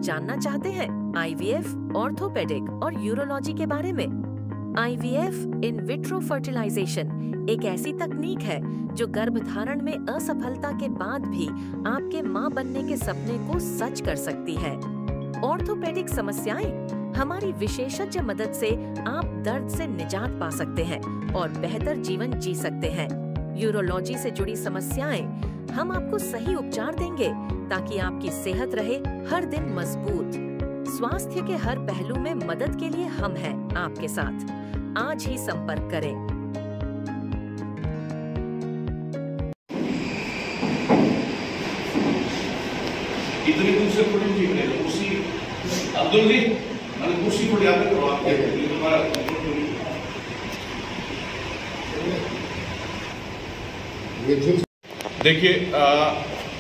जानना चाहते हैं IVF, ऑर्थोपेडिक और यूरोलॉजी के बारे में? IVF इन विट्रो फर्टिलाइजेशन एक ऐसी तकनीक है जो गर्भधारण में असफलता के बाद भी आपके मां बनने के सपने को सच कर सकती है। ऑर्थोपेडिक समस्याएं हमारी विशेषज्ञ मदद से आप दर्द से निजात पा सकते हैं और बेहतर जीवन जी सकते हैं। यूरोलॉजी से जुड़ी समस्याएं हम आपको सही उपचार देंगे ताकि आपकी सेहत रहे हर दिन मजबूत। स्वास्थ्य के हर पहलू में मदद के लिए हम हैं आपके साथ। आज ही संपर्क करें। इतनी दूर से थोड़ी ठीक है कुर्सी अब्दुल जी मैंने कुर्सी थोड़ी आगे करो आप देखिए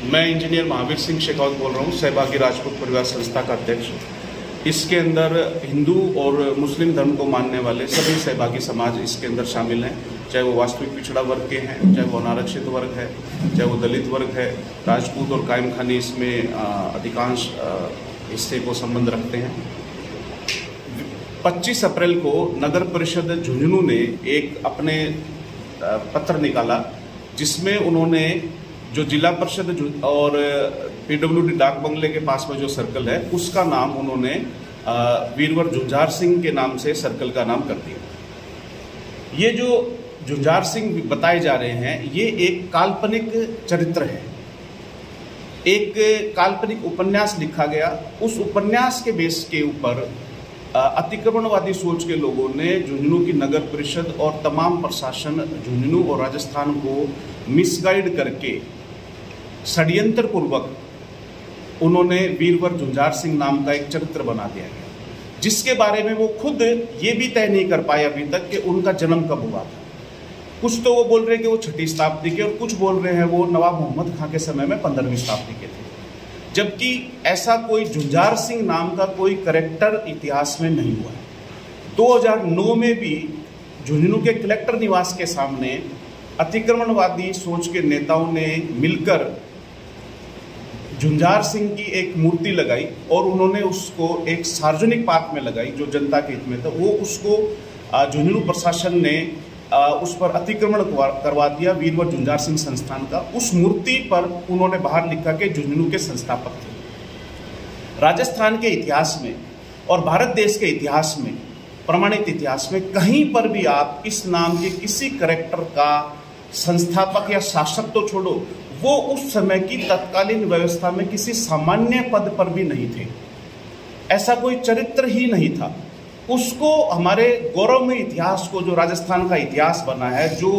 मैं इंजीनियर महावीर सिंह शेखावत बोल रहा हूँ, सहभागी राजपूत परिवार संस्था का अध्यक्ष। इसके अंदर हिंदू और मुस्लिम धर्म को मानने वाले सभी सहभागी समाज इसके अंदर शामिल हैं, चाहे वो वास्तविक पिछड़ा वर्ग के हैं, चाहे वो अनारक्षित वर्ग है, चाहे वो दलित वर्ग है। राजपूत और कायम खानी इसमें अधिकांश हिस्से को संबंध रखते हैं। 25 अप्रैल को नगर परिषद झुंझुनू ने एक अपने पत्र निकाला जिसमें उन्होंने जो जिला परिषद और PWD डाक बंगले के पास में जो सर्कल है उसका नाम उन्होंने वीरवर झुंझार सिंह के नाम से सर्कल का नाम कर दिया। ये जो झुंझार सिंह बताए जा रहे हैं ये एक काल्पनिक चरित्र है। एक काल्पनिक उपन्यास लिखा गया, उस उपन्यास के बेस के ऊपर अतिक्रमणवादी सोच के लोगों ने झुंझुनू की नगर परिषद और तमाम प्रशासन झुंझुनू और राजस्थान को मिसगाइड करके षड्यंत्र पूर्वक उन्होंने वीरवर झुंझार सिंह नाम का एक चरित्र बना दिया गया, जिसके बारे में वो खुद ये भी तय नहीं कर पाए अभी तक कि उनका जन्म कब हुआ था। कुछ तो वो बोल रहे हैं कि वो 6ठी शताब्दी के और कुछ बोल रहे हैं वो नवाब मोहम्मद खां के समय में 15वीं शताब्दी के थे, जबकि ऐसा कोई झुंझार सिंह नाम का कोई कैरेक्टर इतिहास में नहीं हुआ है। 2009 में भी झुंझुनू के कलेक्टर निवास के सामने अतिक्रमणवादी सोच के नेताओं ने मिलकर झुंझार सिंह की एक मूर्ति लगाई और उन्होंने उसको एक सार्वजनिक पार्क में लगाई जो जनता के हित में था। वो उसको झुंझुनू प्रशासन ने उस पर अतिक्रमण करवा दिया वीरवर झुंझार सिंह संस्थान का। उस मूर्ति पर उन्होंने बाहर लिखा कि झुंझुनू के संस्थापक थे। राजस्थान के इतिहास में और भारत देश के इतिहास में, प्रमाणित इतिहास में कहीं पर भी आप इस नाम के किसी कैरेक्टर का संस्थापक या शासक तो छोड़ो, वो उस समय की तत्कालीन व्यवस्था में किसी सामान्य पद पर भी नहीं थे। ऐसा कोई चरित्र ही नहीं था। उसको हमारे गौरवमय इतिहास को, जो राजस्थान का इतिहास बना है, जो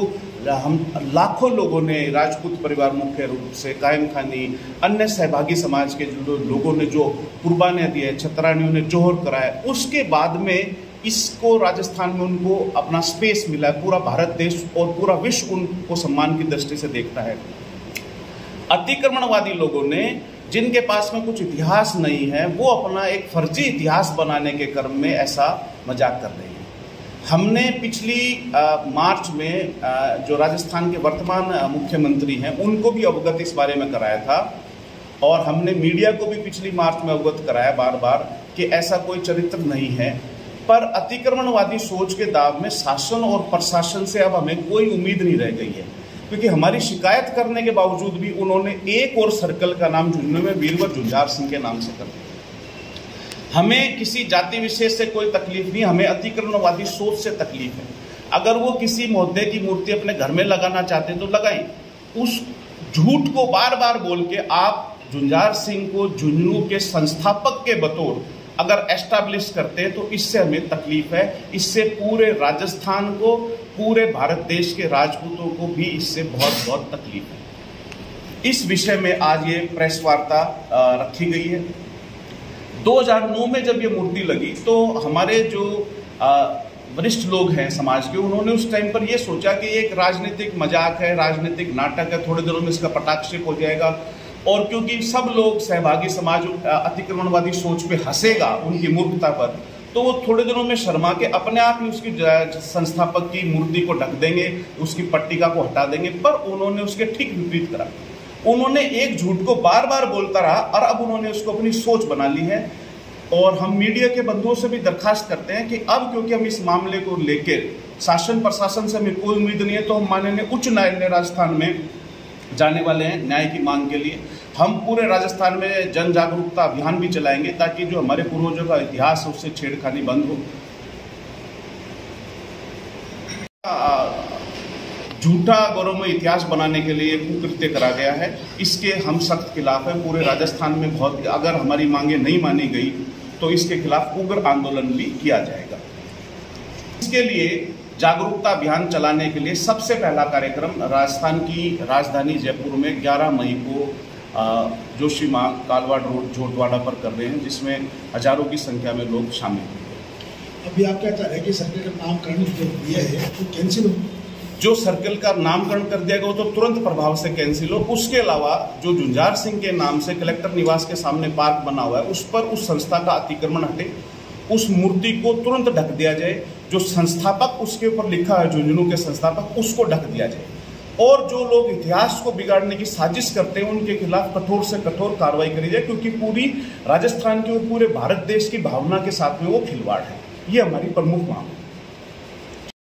हम लाखों लोगों ने, राजपूत परिवार मुख्य रूप से, कायम खानी, अन्य सहभागी समाज के जो लोगों ने जो कुर्बानियां दी है, छतरानियों ने जोहर कराया, उसके बाद में इसको राजस्थान में उनको अपना स्पेस मिला है। पूरा भारत देश और पूरा विश्व उनको सम्मान की दृष्टि से देखता है। अतिक्रमणवादी लोगों ने, जिनके पास में कुछ इतिहास नहीं है, वो अपना एक फर्जी इतिहास बनाने के क्रम में ऐसा मजाक कर रहे हैं। हमने पिछली मार्च में जो राजस्थान के वर्तमान मुख्यमंत्री हैं उनको भी अवगत इस बारे में कराया था और हमने मीडिया को भी पिछली मार्च में अवगत कराया बार बार कि ऐसा कोई चरित्र नहीं है। पर अतिक्रमणवादी सोच के दाव में शासन और प्रशासन से अब हमें कोई उम्मीद नहीं रह गई है, क्योंकि हमारी शिकायत करने के बावजूद भी उन्होंने एक और सर्कल का नाम झुंझुनू में वीरवर झुंझार सिंह के नाम से कर दिया। हमें किसी जाति विशेष से कोई तकलीफ नहीं, हमें अतिक्रमणवादी सोच से तकलीफ है। अगर वो किसी महोदय की मूर्ति अपने घर में लगाना चाहते हैं तो लगाएं। उस झूठ को बार बार बोल के आप झुंझार सिंह को झुंझुनू के संस्थापक के बतौर अगर एस्टैब्लिश करते हैं तो इससे हमें तकलीफ है। इससे पूरे राजस्थान को, पूरे भारत देश के राजपूतों को भी इससे बहुत बहुत तकलीफ है। इस विषय में आज ये प्रेस वार्ता रखी गई है। 2009 में जब ये मूर्ति लगी तो हमारे जो वरिष्ठ लोग हैं समाज के, उन्होंने उस टाइम पर ये सोचा कि ये एक राजनीतिक मजाक है, राजनीतिक नाटक है, थोड़े दिनों में इसका पटाक्षेप हो जाएगा। और क्योंकि सब लोग, सहभागी समाज अतिक्रमणवादी सोच पे हंसेगा उनकी मूर्खता पर, तो वो थोड़े दिनों में शर्मा के अपने आप ही उसकी संस्थापक की मूर्ति को ढक देंगे, उसकी पट्टिका को हटा देंगे। पर उन्होंने उसके ठीक विपरीत करा। उन्होंने एक झूठ को बार बार बोलता रहा और अब उन्होंने उसको अपनी सोच बना ली है। और हम मीडिया के बंधुओं से भी दरखास्त करते हैं कि अब क्योंकि हम इस मामले को लेकर शासन प्रशासन से हमें कोई उम्मीद नहीं है, तो हम माननीय उच्च न्यायालय राजस्थान में जाने वाले हैं न्याय की मांग के लिए। हम पूरे राजस्थान में जन जागरूकता अभियान भी चलाएंगे ताकि जो हमारे पूर्वजों का इतिहास है उससे छेड़खानी बंद हो। झूठा गौरवमय इतिहास बनाने के लिए कुकृत्य करा गया है, इसके हम सख्त खिलाफ है। पूरे राजस्थान में बहुत, अगर हमारी मांगे नहीं मानी गई तो इसके खिलाफ उग्र आंदोलन भी किया जाएगा। इसके लिए जागरूकता अभियान चलाने के लिए सबसे पहला कार्यक्रम राजस्थान की राजधानी जयपुर में 11 मई को जोशीमां कालवाड़ रोड झोटवाड़ा पर कर रहे हैं, जिसमें हजारों की संख्या में लोग शामिल होंगे। अभी आप क्या चाह रहे हैं कि सर्कल का नामकरण जो दिया है वो कैंसिल हो? जो सर्कल का नामकरण कर दिया गया वो तो तुरंत प्रभाव से कैंसिल हो। उसके अलावा जो झुंझार सिंह के नाम से कलेक्टर निवास के सामने पार्क बना हुआ है उस पर उस संस्था का अतिक्रमण हटे, उस मूर्ति को तुरंत ढक दिया जाए। जो संस्थापक उसके ऊपर लिखा है झुंझुनू के संस्थापक, उसको ढक दिया जाए। और जो लोग इतिहास को बिगाड़ने की साजिश करते हैं उनके खिलाफ कठोर से कठोर कार्रवाई करी जाए, क्योंकि पूरी राजस्थान के और पूरे भारत देश की भावना के साथ में वो खिलवाड़ है। ये हमारी प्रमुख मांग है।